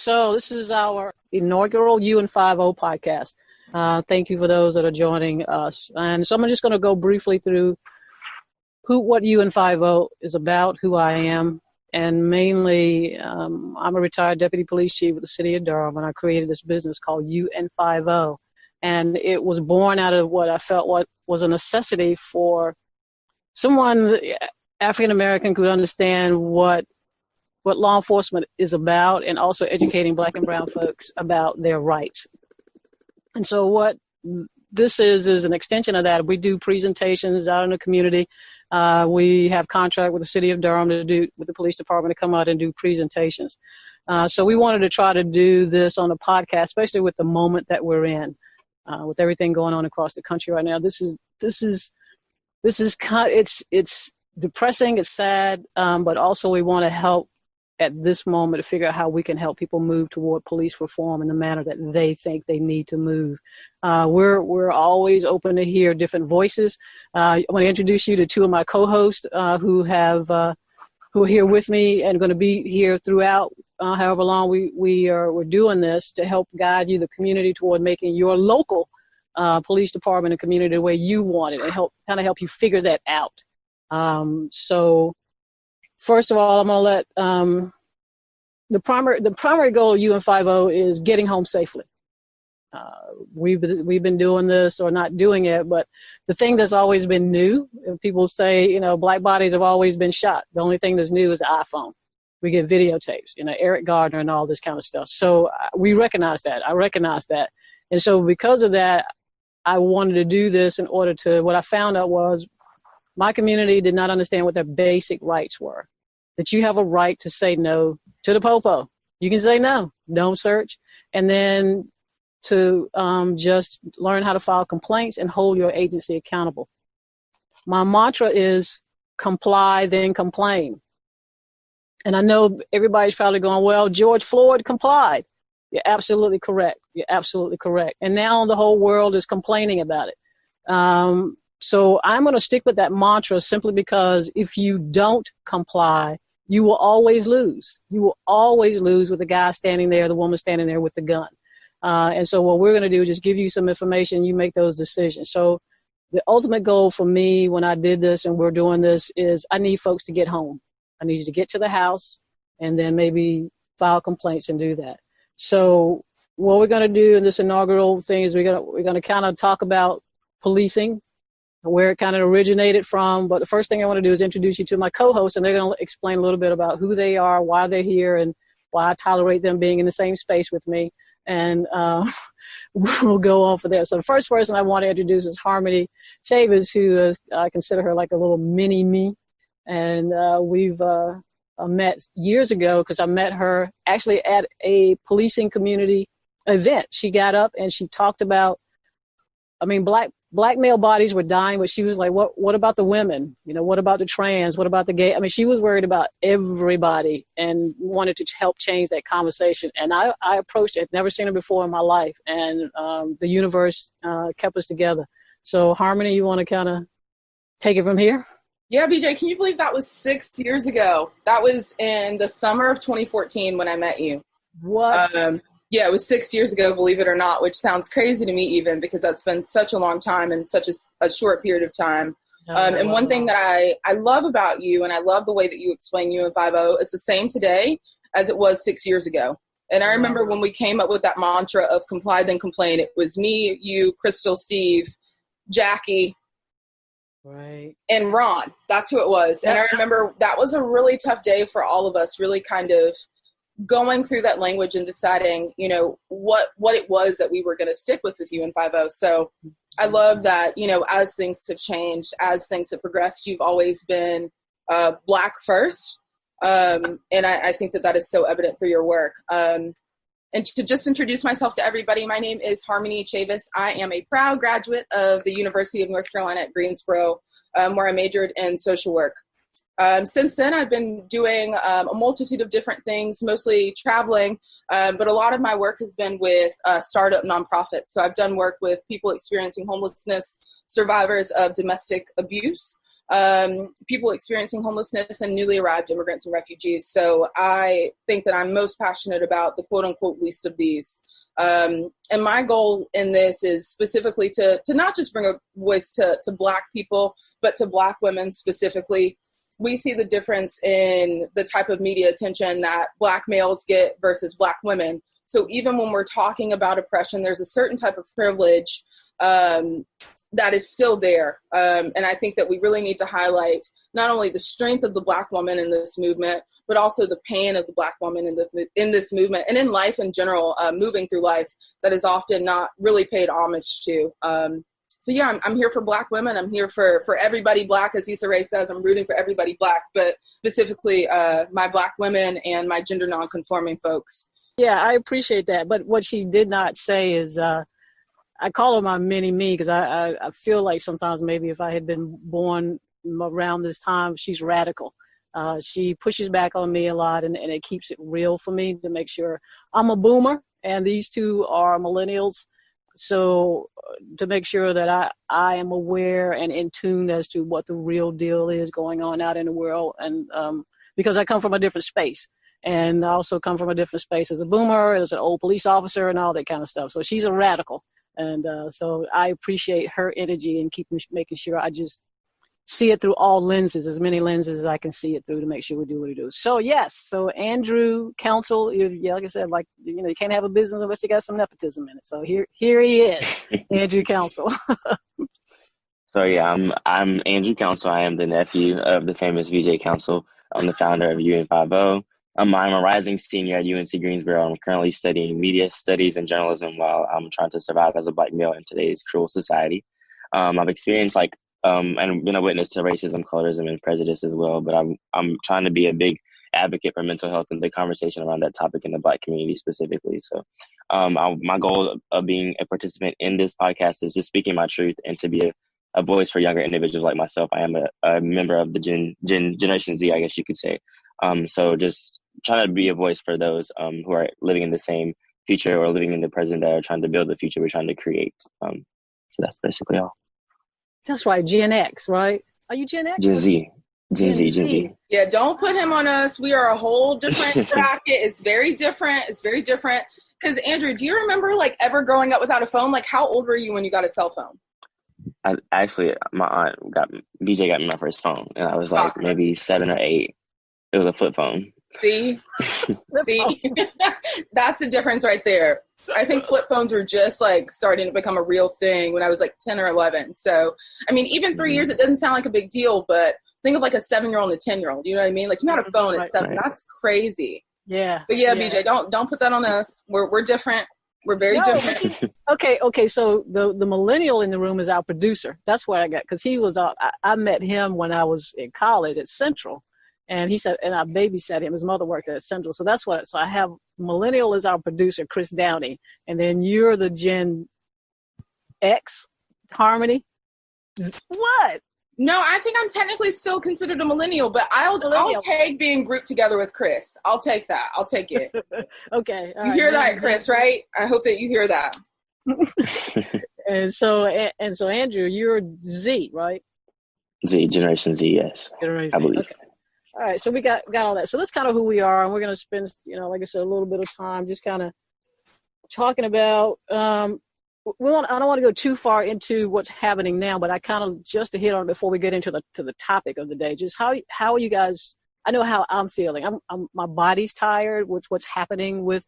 So this is our inaugural UN50 podcast. Thank you for those that are joining us. And so I'm just going to go briefly through what UN50 is about, who I am, and mainly I'm a retired deputy police chief with the city of Durham, and I created this business called UN50. And it was born out of what I felt was a necessity for someone, African-American, could understand what law enforcement is about, and also educating Black and brown folks about their rights. And so what this is an extension of that. We do presentations out in the community. We have contract with the city of Durham with the police department to come out and do presentations. So we wanted to try to do this on a podcast, especially with the moment that we're in, with everything going on across the country right now. This is it's depressing, it's sad, but also we want to help at this moment to figure out how we can help people move toward police reform in the manner that they think they need to move. We're always open to hear different voices. I want to introduce you to two of my co-hosts who are here with me and going to be here throughout however long we're doing this, to help guide you, the community, toward making your local police department and community the way you want it, and help you figure that out. So first of all, I'm going to let the primary goal of UN50 is getting home safely. We've been doing this, or not doing it, but the thing that's always been new, people say, Black bodies have always been shot. The only thing that's new is the iPhone. We get videotapes, Eric Gardner and all this kind of stuff. So we recognize that. I recognize that. And so because of that, I wanted to do this in order to, what I found out was my community did not understand what their basic rights were. That you have a right to say no to the popo. You can say no, don't search. And then to just learn how to file complaints and hold your agency accountable. My mantra is comply, then complain. And I know everybody's probably going, well, George Floyd complied. You're absolutely correct. You're absolutely correct. And now the whole world is complaining about it. So I'm going to stick with that mantra simply because if you don't comply, you will always lose. You will always lose with the guy standing there, the woman standing there with the gun. And so what we're going to do is just give you some information. You make those decisions. So the ultimate goal for me when I did this and we're doing this is I need folks to get home. I need you to get to the house and then maybe file complaints and do that. So what we're going to do in this inaugural thing is we're going to kind of talk about policing, where it kind of originated from. But the first thing I want to do is introduce you to my co-hosts, and they're going to explain a little bit about who they are, why they're here, and why I tolerate them being in the same space with me. And we'll go on for there. So the first person I want to introduce is Harmony Chavis, who is, I consider her like a little mini me. And we've met years ago because I met her actually at a policing community event. She got up and she talked about, black male bodies were dying, but she was like, what about the women? What about the trans? What about the gay? She was worried about everybody and wanted to help change that conversation. And I approached it, never seen her before in my life. And the universe kept us together. So Harmony, you want to kind of take it from here? Yeah, BJ, can you believe that was 6 years ago? That was in the summer of 2014 when I met you. What? Yeah, it was 6 years ago, believe it or not, which sounds crazy to me even because that's been such a long time and such a short period of time. And one thing that I love about you, and I love the way that you explain UN50, it's the same today as it was 6 years ago. And I remember when we came up with that mantra of comply, then complain, it was me, you, Crystal, Steve, Jackie, right, and Ron. That's who it was. And I remember that was a really tough day for all of us, really kind of going through that language and deciding, what it was that we were going to stick with UN50. So I love that, as things have changed, as things have progressed, you've always been Black first. And I think that is so evident through your work. And to just introduce myself to everybody, my name is Harmony Chavis. I am a proud graduate of the University of North Carolina at Greensboro, where I majored in social work. Since then, I've been doing a multitude of different things, mostly traveling, but a lot of my work has been with startup nonprofits. So I've done work with people experiencing homelessness, survivors of domestic abuse, people experiencing homelessness, and newly arrived immigrants and refugees. So I think that I'm most passionate about the quote unquote least of these. And my goal in this is specifically to not just bring a voice to Black people, but to Black women specifically. We see the difference in the type of media attention that Black males get versus Black women. So even when we're talking about oppression, there's a certain type of privilege that is still there. And I think that we really need to highlight not only the strength of the Black woman in this movement, but also the pain of the Black woman in this movement and in life in general, moving through life, that is often not really paid homage to. So yeah, I'm here for Black women. I'm here for everybody Black, as Issa Rae says. I'm rooting for everybody Black, but specifically my Black women and my gender nonconforming folks. Yeah, I appreciate that. But what she did not say is, I call her my mini me, because I feel like sometimes maybe if I had been born around this time, she's radical. She pushes back on me a lot, and it keeps it real for me to make sure. I'm a boomer, and these two are millennials. So to make sure that I am aware and in tune as to what the real deal is going on out in the world. And because I come from a different space, and I also come from a different space as a boomer, as an old police officer, and all that kind of stuff. So she's a radical. And so I appreciate her energy and making sure I just see it through all lenses, as many lenses as I can see it through, to make sure we do what we do. So yes, so Andrew Council, like I said, you can't have a business unless you got some nepotism in it. So here he is, Andrew Council. So yeah, I'm Andrew Council. I am the nephew of the famous VJ Council. I'm the founder of UN50. I'm a rising senior at UNC Greensboro. I'm currently studying media studies and journalism while I'm trying to survive as a Black male in today's cruel society. I've experienced and been a witness to racism, colorism, and prejudice as well. But I'm trying to be a big advocate for mental health and the conversation around that topic in the Black community specifically. So my goal of being a participant in this podcast is just speaking my truth and to be a voice for younger individuals like myself. I am a member of the Generation Z, I guess you could say. So just trying to be a voice for those who are living in the same future or living in the present that are trying to build the future we're trying to create. So that's basically all. That's right, Gen X, right? Are you Gen X? Gen Z. Gen Z. Yeah, don't put him on us. We are a whole different bracket. It's very different. Because Andrew, do you remember ever growing up without a phone? How old were you when you got a cell phone? My aunt BJ got me my first phone, and I was maybe 7 or 8. It was a flip phone. See, that's the difference right there. I think flip phones were just starting to become a real thing when I was 10 or 11. So, I mean, even 3 years, it doesn't sound like a big deal, but think of a 7-year-old and a 10-year-old. You know what I mean? You had a phone at 7. Right. That's crazy. Yeah. But yeah, BJ, don't put that on us. We're different. We're very different. Okay. So the millennial in the room is our producer. That's what I got, because he was. I met him when I was in college at Central. And he said, and I babysat him. His mother worked at Central. So that's what, so I have millennial as our producer, Chris Downey. And then you're the Gen X, Harmony. What? No, I think I'm technically still considered a millennial, but I'll take being grouped together with Chris. I'll take that. I'll take it. Okay. You hear that, Chris, right? I hope that you hear that. And so Andrew, you're Z, right? Z, Generation Z, yes. Generation I believe. Okay. All right, so we got all that. So that's kind of who we are, and we're going to spend, like I said, a little bit of time just kind of talking about. I don't want to go too far into what's happening now, but I kind of just to hit on it before we get into the topic of the day. Just how are you guys? I know how I'm feeling. My body's tired with what's happening with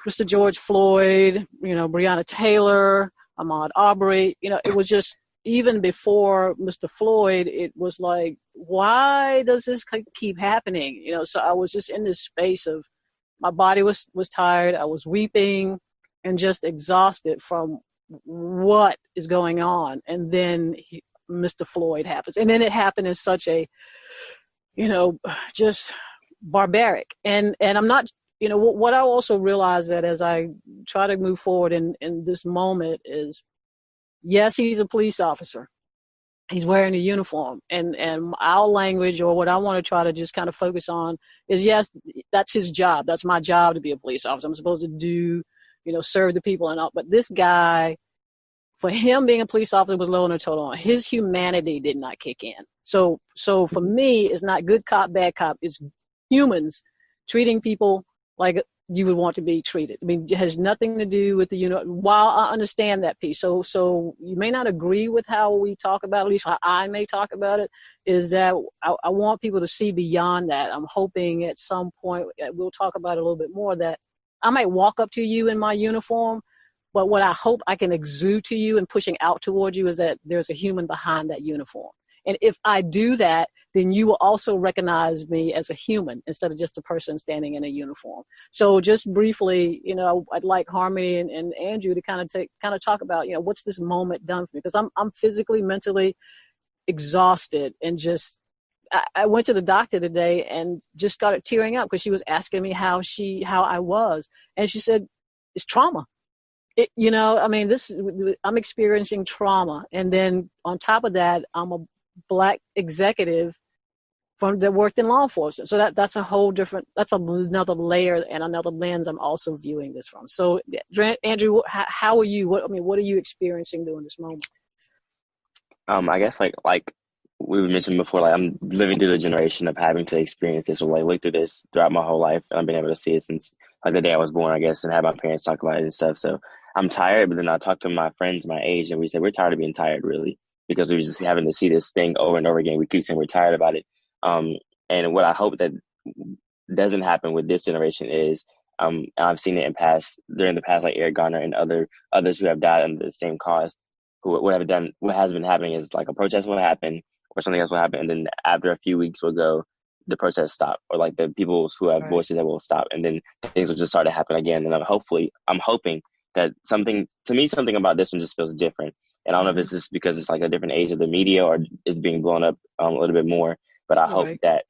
Mr. George Floyd, Breonna Taylor, Ahmaud Arbery. It was just. Even before Mr. Floyd, it was why does this keep happening? So I was just in this space of my body was tired. I was weeping and just exhausted from what is going on. And then Mr. Floyd happens. And then it happened in such a, just barbaric. And I'm not, what I also realized that as I try to move forward in this moment is, yes, he's a police officer. He's wearing a uniform. And our language, or what I want to try to just kind of focus on is, yes, that's his job. That's my job to be a police officer. I'm supposed to do, serve the people and all. But this guy, for him being a police officer was low on the total. His humanity did not kick in. So for me, it's not good cop, bad cop. It's humans treating people like you would want to be treated. I mean, it has nothing to do with while I understand that piece. So you may not agree with how we talk about it, at least how I may talk about it, is that I want people to see beyond that. I'm hoping at some point, we'll talk about it a little bit more, that I might walk up to you in my uniform, but what I hope I can exude to you and pushing out towards you is that there's a human behind that uniform. And if I do that, then you will also recognize me as a human instead of just a person standing in a uniform. So just briefly, I'd like Harmony and Andrew to kind of talk about, what's this moment done for me? Because I'm physically, mentally exhausted, and just I went to the doctor today and just started tearing up because she was asking me how I was, and she said it's trauma. I'm experiencing trauma, and then on top of that, I'm a Black executive that worked in law enforcement. So that's another layer and another lens I'm also viewing this from. So Andrew, how are you? What are you experiencing during this moment? I guess like we mentioned before, like I'm living through the generation of having to experience this or like look through this throughout my whole life. And I've been able to see it since like the day I was born, I guess, and have my parents talk about it and stuff. So I'm tired, but then I talk to my friends my age and we say we're tired of being tired, really, because we were just having to see this thing over and over again. We keep saying we're tired about it. And what I hope that doesn't happen with this generation is, I've seen it during the past, like Eric Garner and others who have died under the same cause, what has been happening is like a protest will happen or something else will happen. And then after a few weeks will go, the protests stop, or like the people who have voices that will stop. And then things will just start to happen again. And I'm hoping that something about this one just feels different. And I don't know if it's just because it's like a different age of the media or is being blown up a little bit more, but I hope that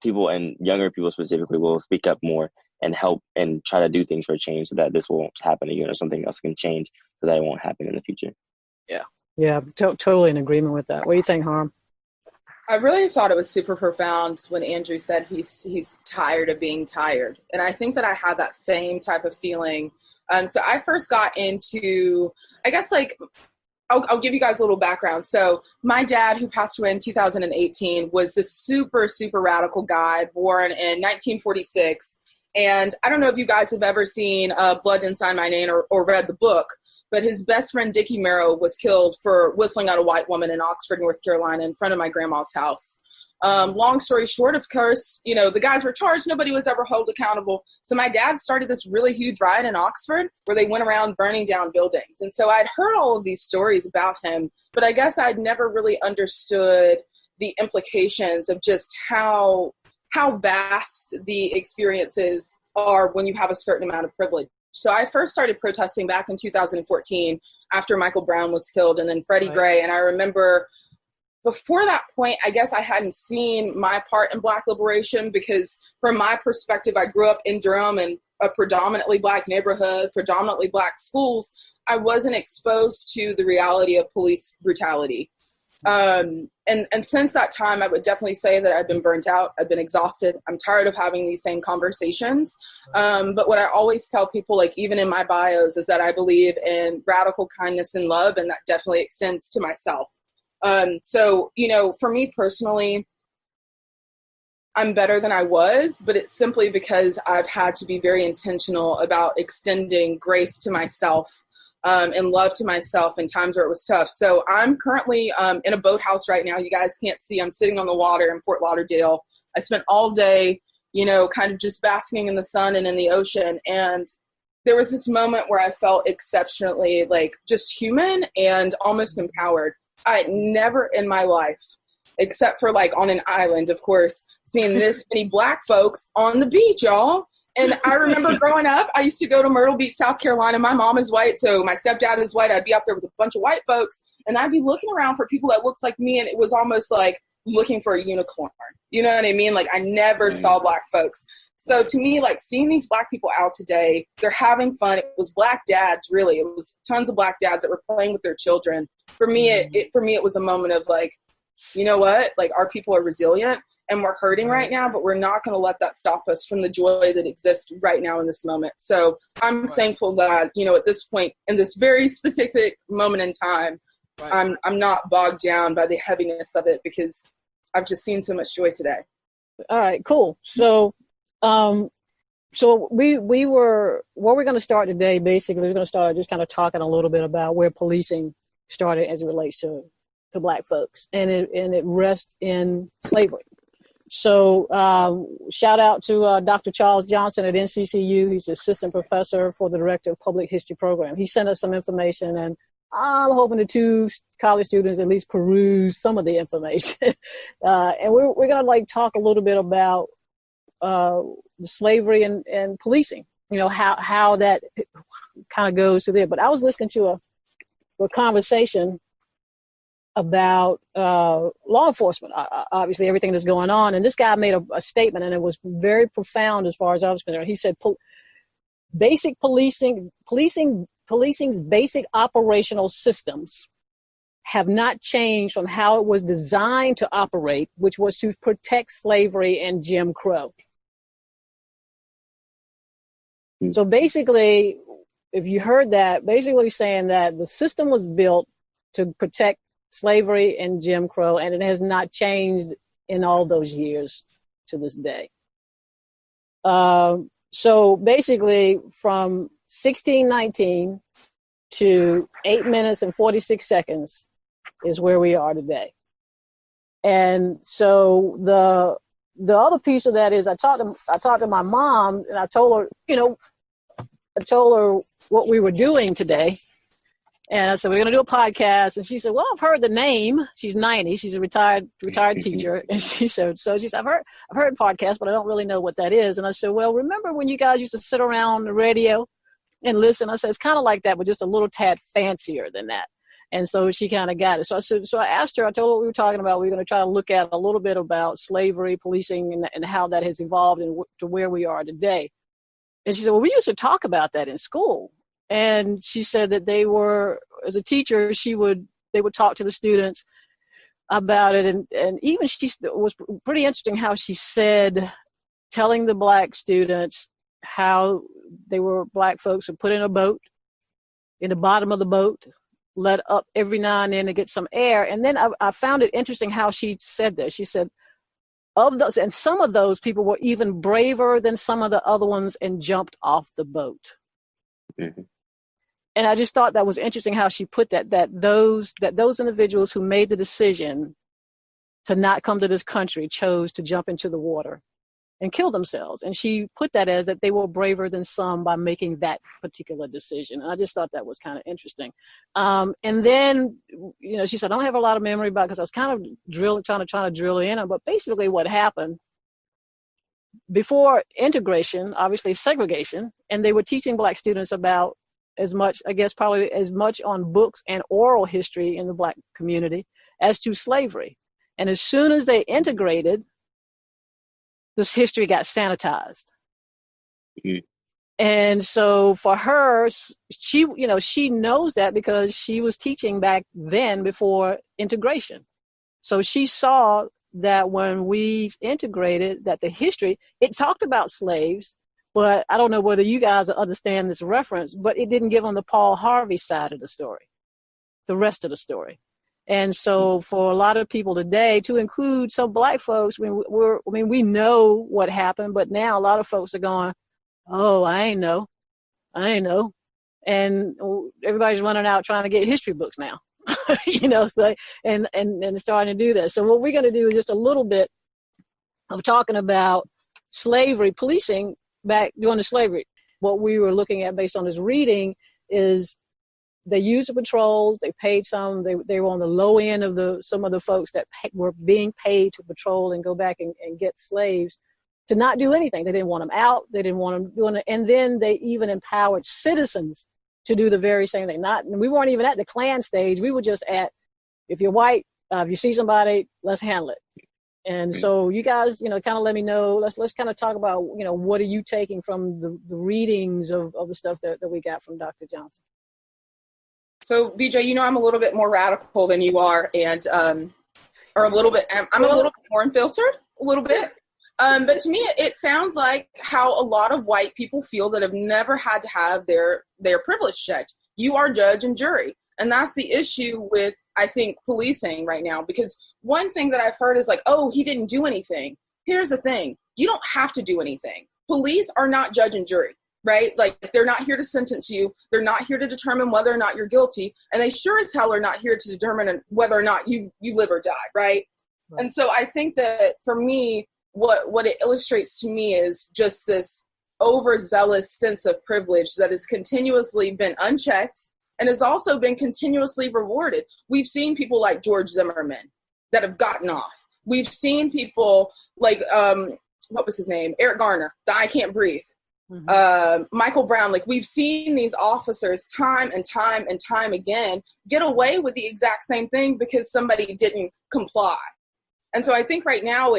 people, and younger people specifically, will speak up more and help and try to do things for change so that this won't happen again, or something else can change so that it won't happen in the future. Yeah, totally in agreement with that. What do you think, Harm? I really thought it was super profound when Andrew said he's tired of being tired. And I think that I had that same type of feeling. So I first got into, I guess, like, I'll give you guys a little background. So my dad, who passed away in 2018, was this super, super radical guy born in 1946. And I don't know if you guys have ever seen Blood Inside My Name or read the book, but his best friend, Dickie Merrow, was killed for whistling at a white woman in Oxford, North Carolina, in front of my grandma's house. Long story short, of course, the guys were charged. Nobody was ever held accountable. So my dad started this really huge riot in Oxford where they went around burning down buildings. And so I'd heard all of these stories about him, but I guess I'd never really understood the implications of just how vast the experiences are when you have a certain amount of privilege. So I first started protesting back in 2014 after Michael Brown was killed, and then Freddie Gray. And I remember before that point, I guess I hadn't seen my part in Black liberation, because from my perspective, I grew up in Durham in a predominantly Black neighborhood, predominantly Black schools. I wasn't exposed to the reality of police brutality. And since that time, I would definitely say that I've been burnt out. I've been exhausted. I'm tired of having these same conversations. But what I always tell people, like even in my bios, is that I believe in radical kindness and love, and that definitely extends to myself. So, for me personally, I'm better than I was, but it's simply because I've had to be very intentional about extending grace to myself and love to myself in times where it was tough. So I'm currently in a boathouse right now. You guys can't see. I'm sitting on the water in Fort Lauderdale. I spent all day, kind of just basking in the sun and in the ocean. And there was this moment where I felt exceptionally just human and almost empowered. I had never in my life, except for on an island, of course, seen this many Black folks on the beach, y'all. And I remember growing up, I used to go to Myrtle Beach, South Carolina. My mom is white, so my stepdad is white. I'd be up there with a bunch of white folks, and I'd be looking around for people that looked like me, and it was almost like looking for a unicorn. You know what I mean? I never saw Black folks. So to me, seeing these Black people out today, they're having fun. It was Black dads, really. It was tons of Black dads that were playing with their children. For me, it was a moment of you know what? Our people are resilient. and we're hurting right now, but we're not going to let that stop us from the joy that exists right now in this moment. So I'm thankful that, you know, at this point, in this very specific moment in time, I'm not bogged down by the heaviness of it, because I've just seen so much joy today. All right, cool. So, where we're going to start today, basically, we're going to start just kind of talking a little bit about where policing started as it relates to Black folks, and it rests in slavery. So, shout out to Dr. Charles Johnson at NCCU. He's assistant professor for the director of public history program. He sent us some information, and I'm hoping the two college students at least peruse some of the information. And we're going to talk a little bit about slavery and policing, you know, how that kind of goes to there. But I was listening to a conversation about law enforcement, obviously everything that's going on. And this guy made a statement, and it was very profound as far as I was concerned. He said, policing's basic operational systems have not changed from how it was designed to operate, which was to protect slavery and Jim Crow. So basically, if you heard that, basically he's saying that the system was built to protect slavery and Jim Crow, and it has not changed in all those years to this day. So basically, from 1619 to 8 minutes and 46 seconds is where we are today. And so the other piece of that is I talked to my mom, and I told her what we were doing today. And I said, we're going to do a podcast. And she said, well, I've heard the name. She's 90. She's a retired teacher. And she said, I've heard podcasts, but I don't really know what that is. And I said, well, remember when you guys used to sit around the radio and listen? I said, it's kind of like that, but just a little tad fancier than that. And so she kind of got it. So I asked her, I told her what we were talking about. We were going to try to look at a little bit about slavery, policing, and how that has evolved to where we are today. And she said, well, we used to talk about that in school. And she said that they were, as a teacher, they would talk to the students about it. And even it was pretty interesting how she said, telling the Black students how they were Black folks who put in a boat, in the bottom of the boat, let up every now and then to get some air. And then I found it interesting how she said this. She said, of those, and some of those people were even braver than some of the other ones and jumped off the boat. Mm-hmm. And I just thought that was interesting how she put that those individuals who made the decision to not come to this country chose to jump into the water and kill themselves. And she put that as that they were braver than some by making that particular decision. And I just thought that was kind of interesting. And then, you know, she said, I don't have a lot of memory about it because I was kind of trying to drill in. But basically what happened before integration, obviously segregation, and they were teaching Black students about as much, I guess, probably as much on books and oral history in the Black community as to slavery. And as soon as they integrated, this history got sanitized. Mm-hmm. And so for her, she knows that because she was teaching back then before integration. So she saw that when we integrated, that the history, it talked about slaves, but I don't know whether you guys understand this reference, but it didn't give them the Paul Harvey side of the story, the rest of the story. And so for a lot of people today, to include some Black folks, we know what happened, but now a lot of folks are going, oh, I ain't know. And everybody's running out trying to get history books now, and starting to do that. So what we're going to do is just a little bit of talking about slavery, policing back during the slavery. What we were looking at based on this reading is they used the patrols. They paid some. They were on the low end of some of the folks that were being paid to patrol and go back and get slaves to not do anything. They didn't want them out. They didn't want them doing it. And then they even empowered citizens to do the very same thing. We weren't even at the Klan stage. We were just at, if you're white, if you see somebody, let's handle it. And so you guys, kind of let me know. Let's kind of talk about, what are you taking from the readings of the stuff that we got from Dr. Johnson? So, BJ, I'm a little bit more radical than you are. And or a little bit. I'm a little bit more unfiltered, a little bit. But to me, it sounds like how a lot of white people feel that have never had to have their privilege checked. You are judge and jury. And that's the issue with, I think, policing right now. Because one thing that I've heard is like, oh, he didn't do anything. Here's the thing. You don't have to do anything. Police are not judge and jury, right? Like, they're not here to sentence you. They're not here to determine whether or not you're guilty. And they sure as hell are not here to determine whether or not you live or die, right? And so I think that for me, what it illustrates to me is just this overzealous sense of privilege that has continuously been unchecked and has also been continuously rewarded. We've seen people like George Zimmerman that have gotten off. We've seen people like, what was his name? Eric Garner, the I Can't Breathe. Michael Brown. Like, we've seen these officers time and time and time again get away with the exact same thing because somebody didn't comply. And so I think right now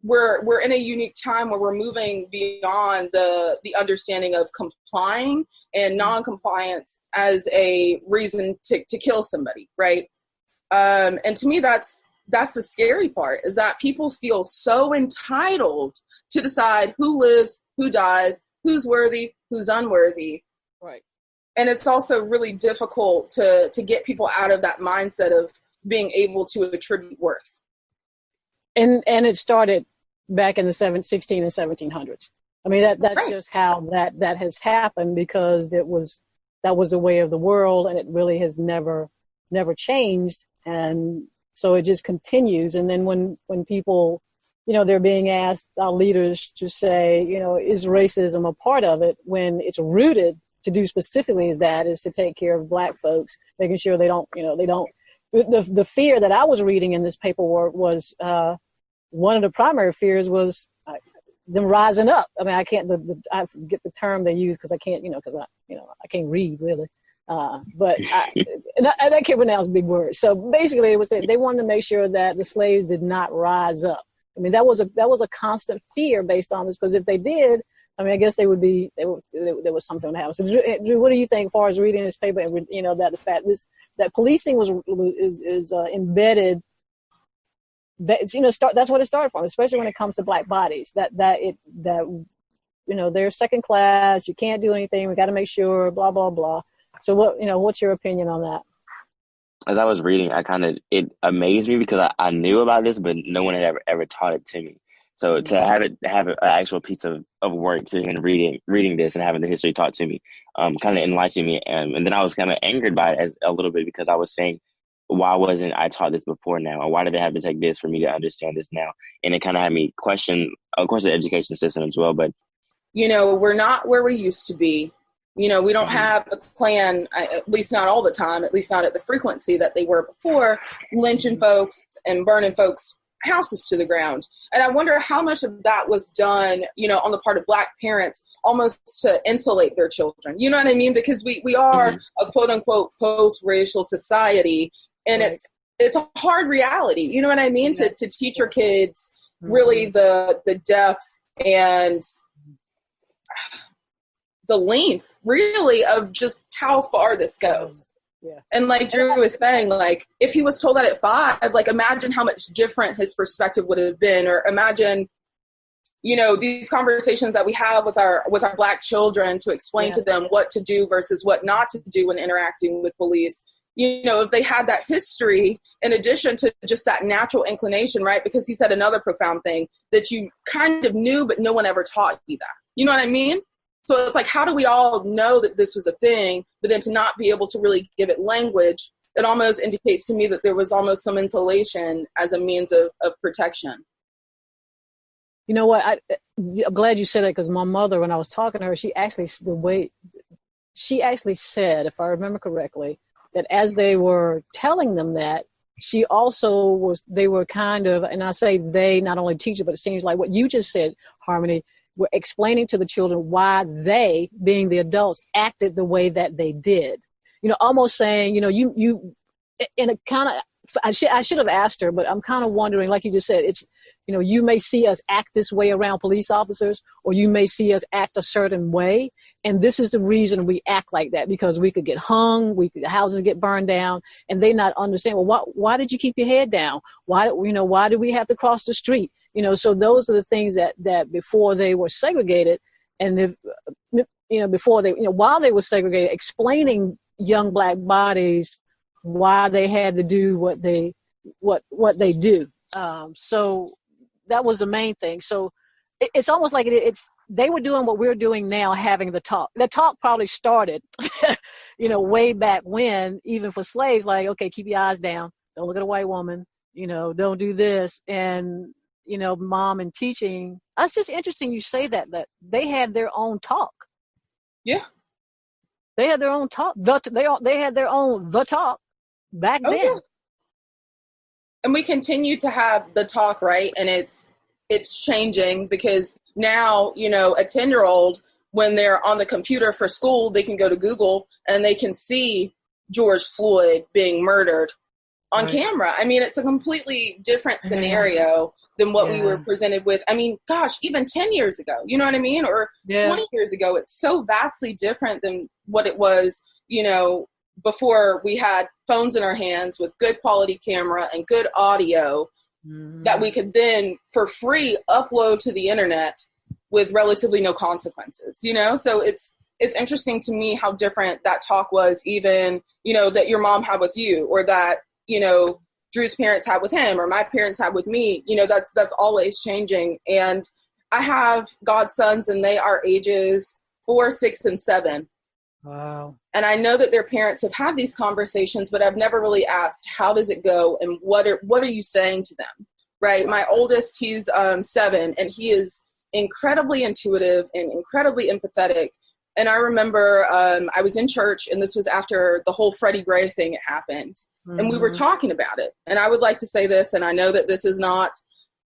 we're in a unique time where we're moving beyond the understanding of complying and non-compliance as a reason to kill somebody, right? And to me, that's the scary part, is that people feel so entitled to decide who lives, who dies, who's worthy, who's unworthy. Right. And it's also really difficult to get people out of that mindset of being able to attribute worth. And it started back in the 16 and 1700s. I mean, that's right. Just how that has happened, because that was the way of the world, and it really has never changed. And so it just continues. And then when people, they're being asked, our leaders, to say, is racism a part of it, when it's rooted to do specifically is to take care of Black folks, making sure they don't. The fear that I was reading in this paperwork was, one of the primary fears was them rising up. I mean, I can't, I forget the term they use because I can't, I can't read really. But I can't pronounce big words. So basically it was that they wanted to make sure that the slaves did not rise up. I mean, that was a constant fear based on this, because if they did, I mean, I guess there was something to happen. So Drew, what do you think as far as reading this paper and, that the fact that policing is embedded, that's what it started from, especially when it comes to Black bodies, that they're second class, you can't do anything, we got to make sure, blah, blah, blah. So what's your opinion on that? As I was reading, it amazed me because I knew about this, but no one had ever taught it to me. So to have an actual piece of work, sitting and reading this and having the history taught to me, kind of enlightened me. And then I was kind of angered by it a little bit, because I was saying, why wasn't I taught this before now? Or why did they have to take this for me to understand this now? And it kind of had me question, of course, the education system as well. But, we're not where we used to be. We don't have a plan, at least not all the time, at least not at the frequency that they were before, lynching folks and burning folks' houses to the ground. And I wonder how much of that was done, on the part of Black parents, almost to insulate their children. You know what I mean? Because we are a quote unquote post-racial society, and it's a hard reality. You know what I mean? To teach your kids really the depth and the length really of just how far this goes. Yeah. And like Drew was saying, like, if he was told that at 5, like, imagine how much different his perspective would have been. Or imagine, these conversations that we have with our Black children to explain to them what to do versus what not to do when interacting with police. If they had that history in addition to just that natural inclination, right? Because he said another profound thing, that you kind of knew, but no one ever taught you that. You know what I mean? So it's like, how do we all know that this was a thing, but then to not be able to really give it language, it almost indicates to me that there was almost some insulation as a means of protection. You know what? I'm glad you said that, because my mother, when I was talking to her, she actually said, if I remember correctly, that as they were telling them that, they were kind of, and I say they, not only teacher, but it seems like what you just said, Harmony, were explaining to the children why they, being the adults, acted the way that they did. Almost saying, you in a kind of I should have asked her, but I'm kind of wondering, like you just said, it's, you may see us act this way around police officers, or you may see us act a certain way. And this is the reason we act like that, because we could get hung, houses get burned down, and they not understand, well, why did you keep your head down? Why did we have to cross the street? So those are the things that before they were segregated, and while they were segregated, explaining young Black bodies why they had to do what they do. So that was the main thing. So it's almost like they were doing what we're doing now, having the talk. The talk probably started, way back when, even for slaves, like, okay, keep your eyes down. Don't look at a white woman, don't do this. And, mom and teaching. That's just interesting you say that they had their own talk. Yeah. They had their own talk. They had their own talk back then. Yeah. And we continue to have the talk, right? And it's changing, because now, a 10-year-old, when they're on the computer for school, they can go to Google and they can see George Floyd being murdered on camera. I mean, it's a completely different scenario than what we were presented with. I mean, gosh, even 10 years ago, you know what I mean? Or 20 years ago, it's so vastly different than what it was, before we had phones in our hands with good quality camera and good audio that we could then for free upload to the internet with relatively no consequences, So it's interesting to me how different that talk was, even, that your mom had with you, or that, Drew's parents had with him, or my parents had with me. That's always changing. And I have godsons, and they are ages 4, 6, and 7. Wow. And I know that their parents have had these conversations, but I've never really asked, how does it go, and what are you saying to them? Right. My oldest, he's 7, and he is incredibly intuitive and incredibly empathetic. And I remember I was in church, and this was after the whole Freddie Gray thing had happened. And we were talking about it. And I would like to say this, and I know that this is not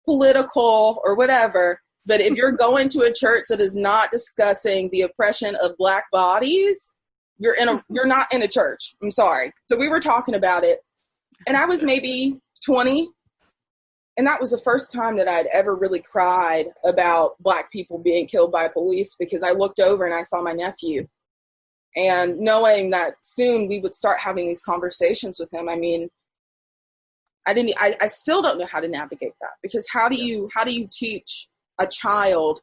political or whatever, but if you're going to a church that is not discussing the oppression of Black bodies, you're not in a church. I'm sorry. So we were talking about it, and I was maybe 20. And that was the first time that I'd ever really cried about Black people being killed by police, because I looked over and I saw my nephew. And knowing that soon we would start having these conversations with him, I mean, I still don't know how to navigate that, because how do you teach a child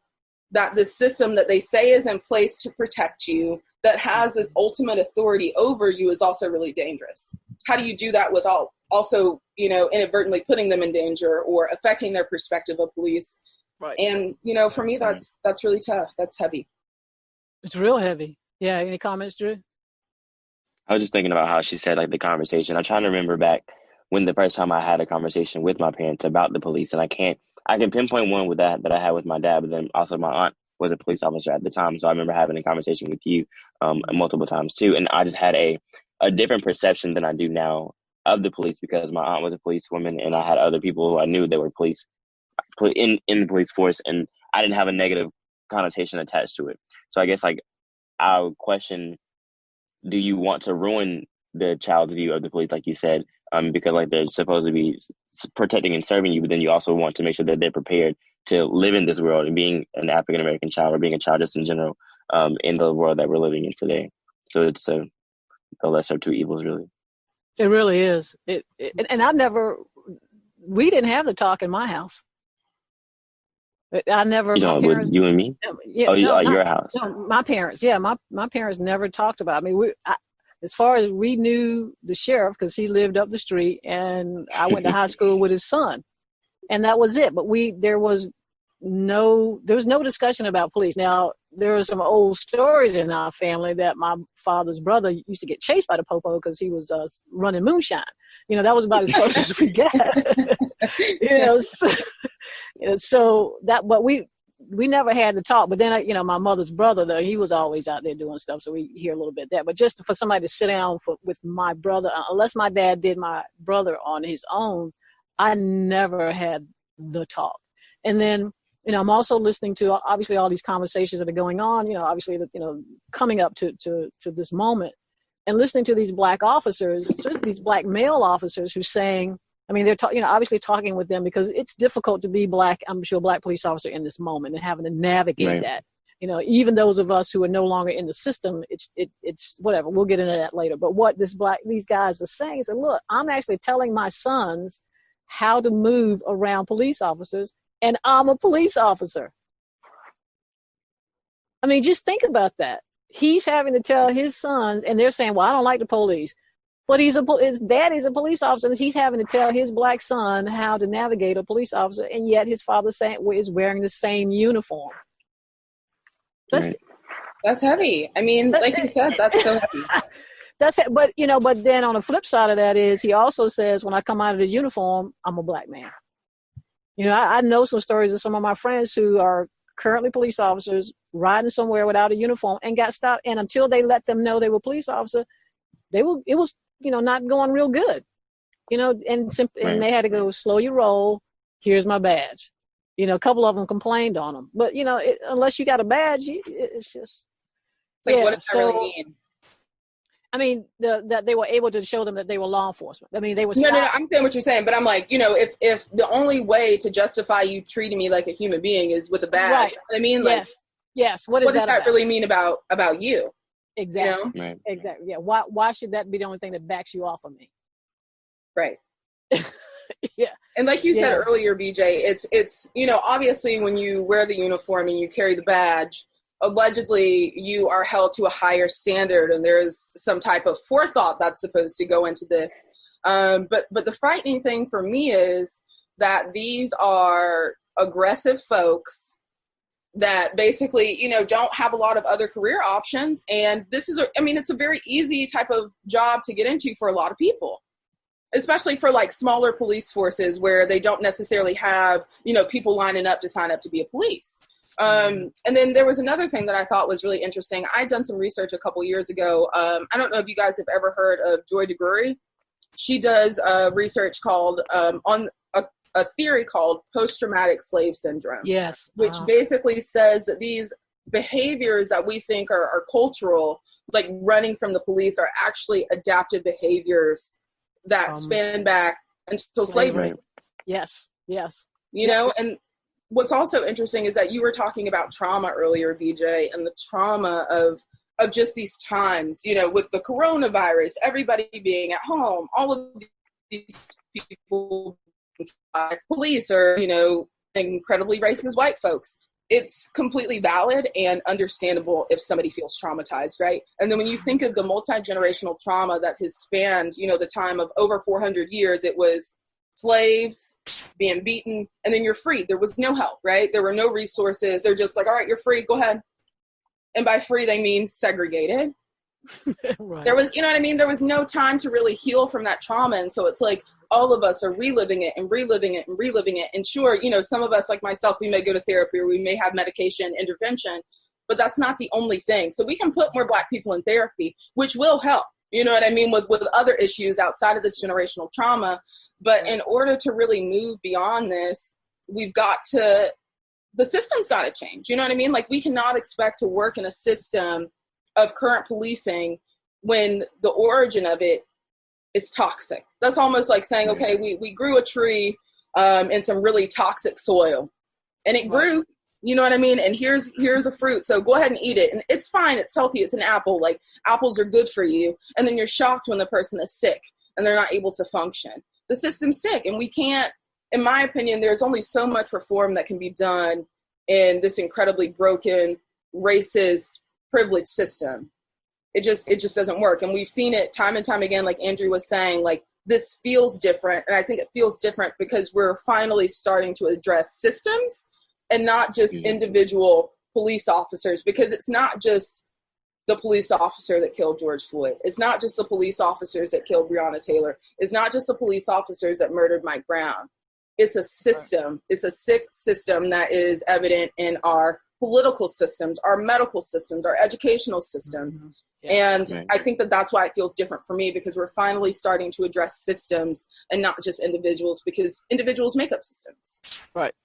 that the system that they say is in place to protect you, that has this ultimate authority over you, is also really dangerous? How do you do that without also, inadvertently putting them in danger or affecting their perspective of police? Right. And, for me, that's really tough. That's heavy. It's real heavy. Yeah. Any comments, Drew? I was just thinking about how she said, like, the conversation. I'm trying to remember back when the first time I had a conversation with my parents about the police, and I can pinpoint one with that I had with my dad, but then also my aunt was a police officer at the time. So I remember having a conversation with you multiple times too. And I just had a different perception than I do now of the police, because my aunt was a policewoman, and I had other people who I knew that were police in the police force, and I didn't have a negative connotation attached to it. So I guess, like, I would question, do you want to ruin the child's view of the police, like you said, because, like, they're supposed to be protecting and serving you, but then you also want to make sure that they're prepared to live in this world, and being an African-American child, or being a child just in general, in the world that we're living in today. So it's the lesser of two evils, really. It really is. And we didn't have the talk in my house. I never. With you and me? Yeah, your house. No, my parents. Yeah, my parents never talked about it. I mean, as far as we knew the sheriff, because he lived up the street, and I went to high school with his son, and that was it. But there was no discussion about police. Now, there are some old stories in our family that my father's brother used to get chased by the popo because he was running moonshine. That was about as close as we got. So that, but we never had the talk. But then, my mother's brother, though, he was always out there doing stuff, so we hear a little bit of that. But just for somebody to sit down with my brother, unless my dad did my brother on his own, I never had the talk. And then, I'm also listening to, obviously, all these conversations that are going on, obviously, coming up to this moment. and listening to these black officers, these black male officers who's saying, I mean, they're obviously talking with them because it's difficult to be black, I'm sure, black police officer in this moment and having to navigate that. Even those of us who are no longer in the system, it's whatever. We'll get into that later. But what these guys are saying is, look, I'm actually telling my sons how to move around police officers, and I'm a police officer. I mean, just think about that. He's having to tell his sons, and they're saying, well, I don't like the police. But his daddy's a police officer, and he's having to tell his black son how to navigate a police officer, and yet his father is wearing the same uniform. That's heavy. I mean, like you said, that's so heavy. That's it. But then on the flip side of that is he also says, when I come out of this uniform, I'm a black man. I know some stories of some of my friends who are currently police officers riding somewhere without a uniform and got stopped. And until they let them know they were police officer, it was not going real good, and they had to go, slow your roll. Here's my badge. A couple of them complained on them, but unless you got a badge, it's just. It's like, what does that really mean? I mean, that they were able to show them that they were law enforcement. I mean, they were. No, I'm saying what you're saying, but I'm like, if the only way to justify you treating me like a human being is with a badge, right. I mean, like, yes. What does that about? Really mean about you? Exactly. Right. Exactly. Yeah. Why should that be the only thing that backs you off of me? Right. Yeah. And like you said earlier, BJ, it's obviously when you wear the uniform and you carry the badge, allegedly you are held to a higher standard, and there's some type of forethought that's supposed to go into this. But the frightening thing for me is that these are aggressive folks that basically, don't have a lot of other career options. And this is, it's a very easy type of job to get into for a lot of people, especially for like smaller police forces where they don't necessarily have, people lining up to sign up to be a police. And then there was another thing that I thought was really interesting. I'd done some research a couple years ago. I don't know if you guys have ever heard of Joy DeGruy. She does research called on a theory called post-traumatic slave syndrome. Yes. Which basically says that these behaviors that we think are cultural, like running from the police, are actually adaptive behaviors that span back until slavery. Yes. And what's also interesting is that you were talking about trauma earlier, BJ, and the trauma of just these times, with the coronavirus, everybody being at home, all of these people, police or, incredibly racist white folks. It's completely valid and understandable if somebody feels traumatized, right? And then when you think of the multi-generational trauma that has spanned, the time of over 400 years, it was slaves being beaten, and then you're free. There was no help, right? There were no resources. They're just like, all right, you're free, go ahead. And by free, they mean segregated. Right. There was, there was no time to really heal from that trauma. And so it's like all of us are reliving it and reliving it and reliving it. And sure, some of us, like myself, we may go to therapy or we may have medication intervention, but that's not the only thing. So we can put more Black people in therapy, which will help, with other issues outside of this generational trauma. But in order to really move beyond this, the system's got to change. You know what I mean? Like, we cannot expect to work in a system of current policing when the origin of it is toxic. That's almost like saying, okay, we grew a tree in some really toxic soil, and it grew, you know what I mean? And here's a fruit, so go ahead and eat it. And it's fine, it's healthy, it's an apple. Like, apples are good for you. And then you're shocked when the person is sick and they're not able to function. The system's sick, and we can't, in my opinion, there's only so much reform that can be done in this incredibly broken, racist, privileged system. It just doesn't work. And we've seen it time and time again, like Andrew was saying, like, this feels different. And I think it feels different because we're finally starting to address systems and not just individual police officers, because it's not just the police officer that killed George Floyd. It's not just the police officers that killed Breonna Taylor. It's not just the police officers that murdered Mike Brown. It's a system. It's a sick system that is evident in our political systems, our medical systems, our educational systems. And I think that that's why it feels different for me, because we're finally starting to address systems and not just individuals, because individuals make up systems. Right.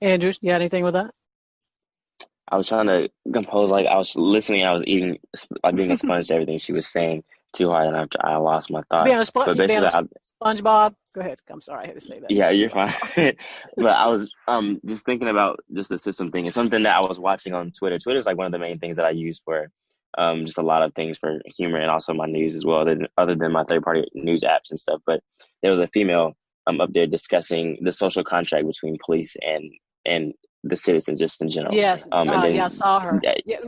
Andrew, you got anything with that? I was trying to compose, like I was listening, I was eating, like being a sponge to everything she was saying too hard, and I lost my thought. Being a But being basically, a SpongeBob. Go ahead. I'm sorry, I had to say that. yeah, you're Sorry. fine. But I was just thinking about just the system thing. It's something that I was watching on Twitter. Twitter is like one of the main things that I use for just a lot of things for humor and also my news as well, other than my third party news apps and stuff. But there was a female up there discussing the social contract between police and the citizens just in general. Yes. And Yeah, I then saw her. yeah, Yeah,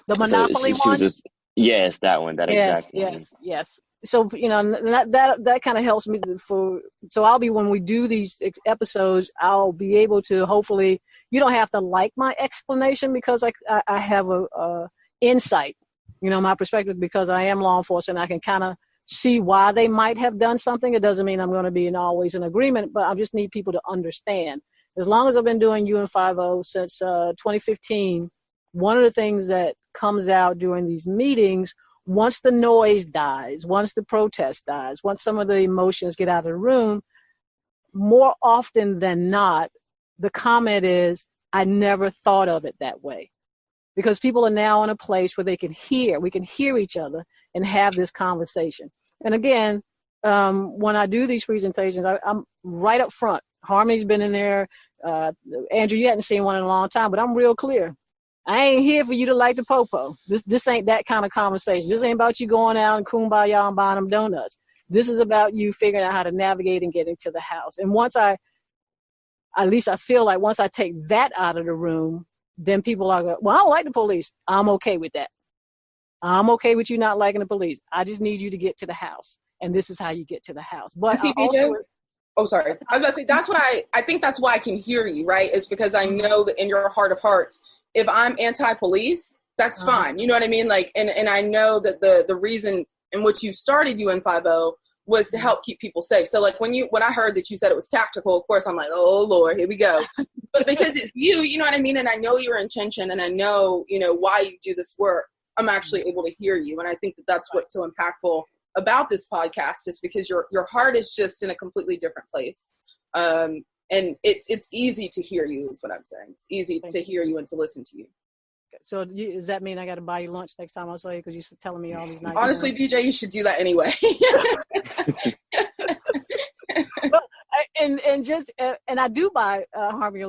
the so Monopoly she was one. just yes, that one, that Yes, exact one. yes, yes. So that kind of helps me so I'll be, when we do these episodes, I'll be able to, hopefully you don't have to like my explanation, because I have a insight, my perspective, because I am law enforcement. I can kind of see why they might have done something. It doesn't mean I'm going to be always in agreement, but I just need people to understand. As long as I've been doing UN50 since 2015, one of the things that comes out during these meetings, once the noise dies, once the protest dies, once some of the emotions get out of the room, more often than not, the comment is, I never thought of it that way. Because people are now in a place where we can hear each other and have this conversation. And again, when I do these presentations, I'm right up front. Harmony's been in there. Andrew, you hadn't seen one in a long time, but I'm real clear. I ain't here for you to like the popo. This ain't that kind of conversation. This ain't about you going out and kumbaya and buying them donuts. This is about you figuring out how to navigate and getting to the house. And at least I feel like once I take that out of the room, then people are going, well, I don't like the police. I'm okay with that. I'm okay with you not liking the police. I just need you to get to the house. And this is how you get to the house. But oh, sorry. I was going to say, that's what I think that's why I can hear you, right? It's because I know that in your heart of hearts, if I'm anti-police, that's fine. You know what I mean? Like, and I know that the reason in which you started UN50 was to help keep people safe. So like when I heard that you said it was tactical, of course I'm like, oh Lord, here we go. But because it's you know what I mean? And I know your intention, and I know, why you do this work, I'm actually able to hear you. And I think that that's what's so impactful about this podcast, is because your heart is just in a completely different place. And it's easy to hear you, is what I'm saying. It's easy to hear you and to listen to you. So does that mean I got to buy you lunch next time I saw you, because you're telling me all these nice Honestly, things? BJ, you should do that anyway. And I do buy Harmony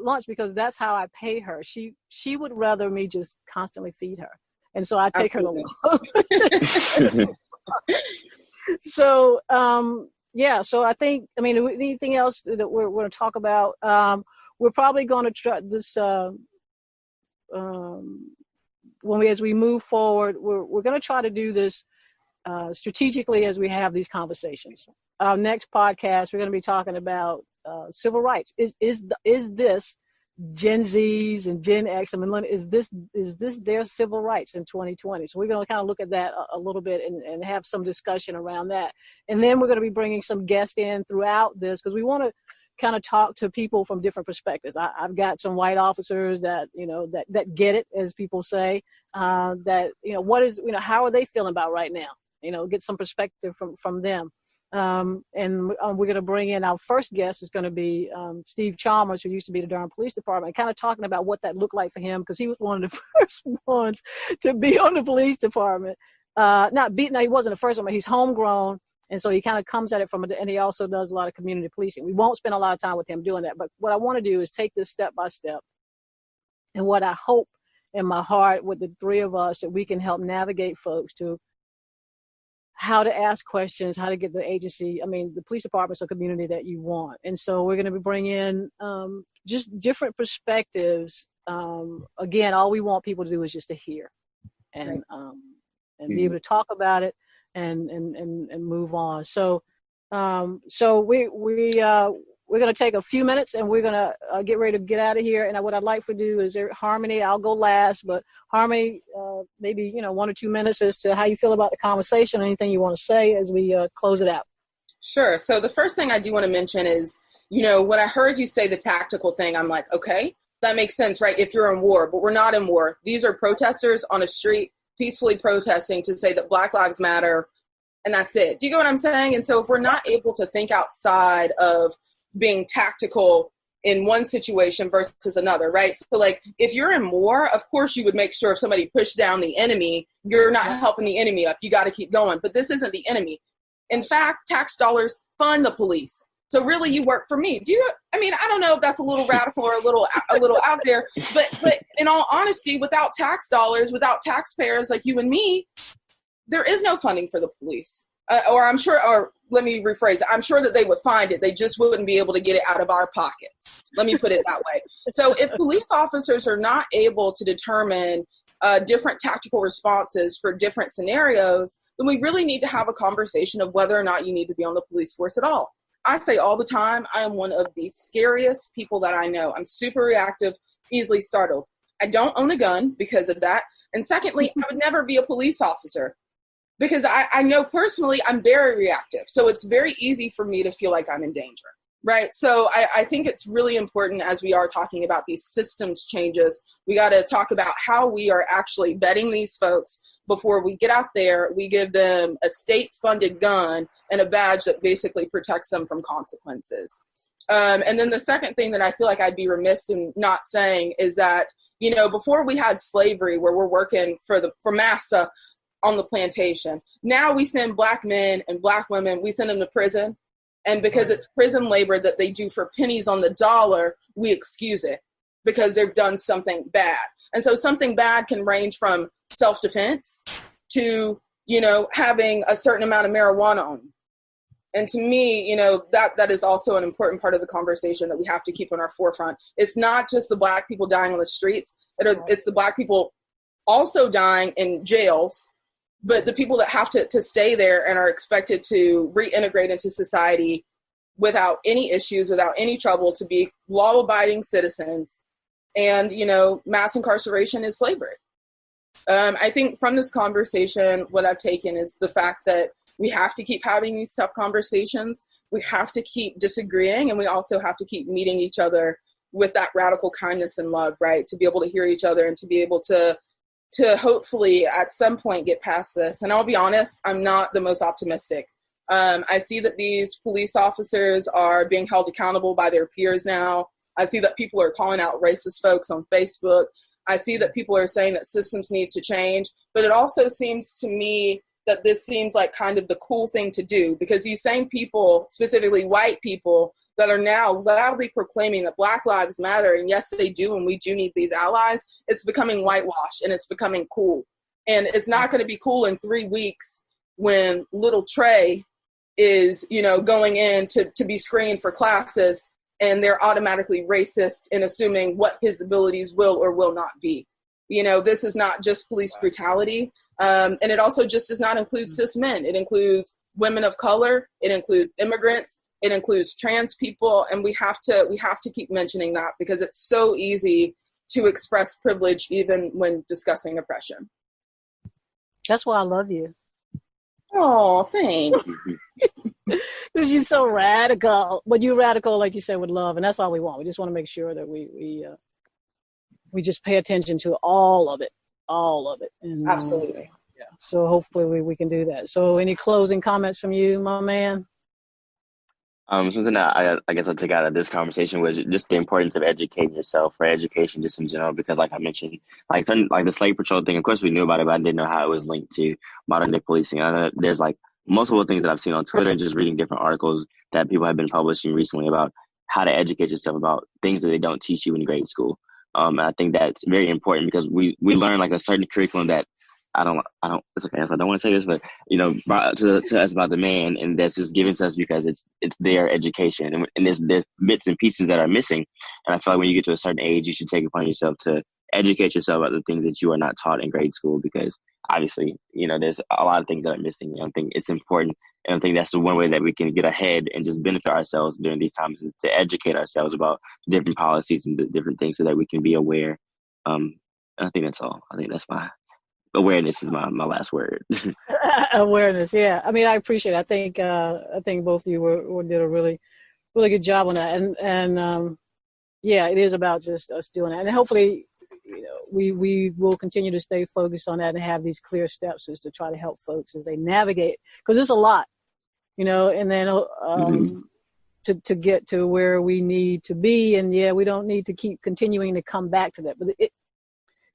lunch because that's how I pay her. She would rather me just constantly feed her, and so I take Absolutely. Her to lunch. So yeah, so I think, anything else that we're going to talk about? We're probably going to try this, as we move forward, we're going to try to do this strategically as we have these conversations. Our next podcast, we're going to be talking about civil rights. Is this Gen Zs and Gen X and millennials, is this their civil rights in 2020? So we're going to kind of look at that a little bit and have some discussion around that. And then we're going to be bringing some guests in throughout this, because we want to kind of talk to people from different perspectives. I've got some white officers that, that get it, as people say, that, how are they feeling about right now? Get some perspective from them. And we're going to bring in, our first guest is going to be Steve Chalmers, who used to be the Durham Police Department, kind of talking about what that looked like for him, because he was one of the first ones to be on the police department. He wasn't the first one, but he's homegrown. And so he kind of comes at it and he also does a lot of community policing. We won't spend a lot of time with him doing that, but what I want to do is take this step by step. And what I hope in my heart with the three of us, that we can help navigate folks to how to ask questions, how to get the agency, the police department's a community that you want. And so we're going to be bringing in just different perspectives. Again, all we want people to do is just to hear and be able to talk about it and move on. So we're going to take a few minutes, and we're going to get ready to get out of here. And what I'd like to do is, Harmony, I'll go last, but Harmony, maybe 1 or 2 minutes as to how you feel about the conversation, anything you want to say as we close it out. Sure. So the first thing I do want to mention is, when I heard you say the tactical thing, I'm like, okay, that makes sense, right? If you're in war, but we're not in war. These are protesters on a street, peacefully protesting to say that Black Lives Matter, and that's it. Do you get what I'm saying? And so if we're not able to think outside of being tactical in one situation versus another, right? So like if you're in war, of course you would make sure if somebody pushed down the enemy, you're not helping the enemy up. You got to keep going. But this isn't the enemy. In fact, tax dollars fund the police. So really you work for me. I don't know if that's a little radical or a little out there, but in all honesty, without tax dollars, without taxpayers like you and me, there is no funding for the police. Or let me rephrase it. I'm sure that they would find it. They just wouldn't be able to get it out of our pockets. Let me put it that way. So if police officers are not able to determine different tactical responses for different scenarios, then we really need to have a conversation of whether or not you need to be on the police force at all. I say all the time, I am one of the scariest people that I know. I'm super reactive, easily startled. I don't own a gun because of that. And secondly, I would never be a police officer because I know personally I'm very reactive. So it's very easy for me to feel like I'm in danger, right? So I think it's really important as we are talking about these systems changes, we got to talk about how we are actually vetting these folks before we get out there. We give them a state-funded gun and a badge that basically protects them from consequences. And then the second thing that I feel like I'd be remiss in not saying is that, before we had slavery where we're working for massa on the plantation, now we send Black men and Black women, we send them to prison. And because it's prison labor that they do for pennies on the dollar, we excuse it because they've done something bad. And so something bad can range from self-defense to, having a certain amount of marijuana on. And to me, that is also an important part of the conversation that we have to keep on our forefront. It's not just the Black people dying on the streets. It's the Black people also dying in jails, but the people that have to stay there and are expected to reintegrate into society without any issues, without any trouble, to be law-abiding citizens. And, mass incarceration is slavery. I think from this conversation, what I've taken is the fact that we have to keep having these tough conversations. We have to keep disagreeing, and we also have to keep meeting each other with that radical kindness and love, right? To be able to hear each other and to be able to hopefully at some point get past this. And I'll be honest, I'm not the most optimistic. I see that these police officers are being held accountable by their peers now. I see that people are calling out racist folks on Facebook. I see that people are saying that systems need to change, but it also seems to me that this seems like kind of the cool thing to do, because these same people, specifically white people, that are now loudly proclaiming that Black Lives Matter, and yes, they do, and we do need these allies, it's becoming whitewashed and it's becoming cool. And it's not going to be cool in 3 weeks when little Trey is, going in to be screened for classes, and they're automatically racist in assuming what his abilities will or will not be. This is not just police brutality. And it also just does not include cis men. It includes women of color. It includes immigrants. It includes trans people. And we have to keep mentioning that because it's so easy to express privilege even when discussing oppression. That's why I love you. Oh, thanks. Because you're so radical, but you're radical, like you said, with love, and that's all we want. We just want to make sure that we just pay attention to all of it. And, absolutely. Yeah. So hopefully we can do that. So any closing comments from you, my man? Something that I guess I took out of this conversation was just the importance of educating yourself, or education just in general, because like I mentioned, like the slave patrol thing, of course we knew about it, but I didn't know how it was linked to modern day policing. I know there's like multiple things that I've seen on Twitter and just reading different articles that people have been publishing recently about how to educate yourself about things that they don't teach you in grade school. And I think that's very important because we learn like a certain curriculum that it's okay. I don't want to say this, but to us about the man, and that's just given to us because it's their education, and there's bits and pieces that are missing. And I feel like when you get to a certain age, you should take upon yourself to educate yourself about the things that you are not taught in grade school, because obviously, there's a lot of things that are missing. I think it's important, and I think that's the one way that we can get ahead and just benefit ourselves during these times, is to educate ourselves about different policies and the different things so that we can be aware. I think that's all. I think that's my awareness is my last word. Awareness, yeah. I mean, I appreciate it. I think both of you did a really, really good job on that, and yeah, it is about just us doing that, and hopefully, we will continue to stay focused on that and have these clear steps as to try to help folks as they navigate, because it's a lot, and then to get to where we need to be. And yeah, we don't need to keep continuing to come back to that. But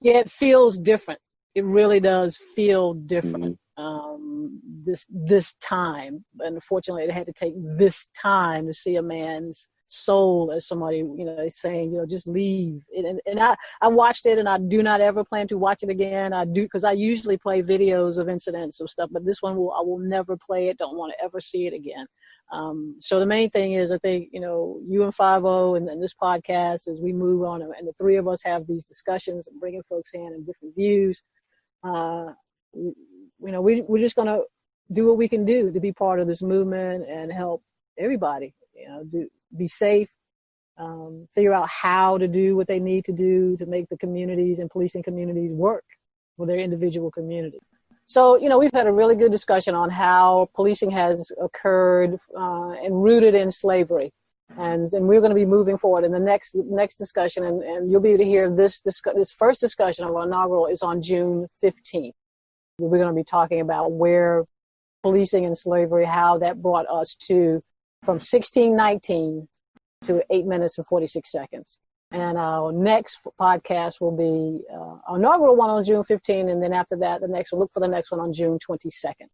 it feels different. It really does feel different. This time, and unfortunately, it had to take this time to see a man's soul, as somebody saying, just leave. And I watched it, and I do not ever plan to watch it again. I do, because I usually play videos of incidents of stuff, but this one I will never play it. Don't want to ever see it again. So the main thing is, I think, you and 5-0 and this podcast, as we move on, and the three of us have these discussions and bringing folks in and different views, we're just going to do what we can do to be part of this movement and help everybody, be safe, figure out how to do what they need to do to make the communities and policing communities work for their individual community. So, we've had a really good discussion on how policing has occurred and rooted in slavery. And we're going to be moving forward in the next discussion, and you'll be able to hear this first discussion of our inaugural is on June 15th. We're going to be talking about where policing and slavery, how that brought us from 1619 to 8 minutes and 46 seconds. And our next podcast will be our inaugural one on June 15th, and then after that, we'll look for the next one on June 22nd.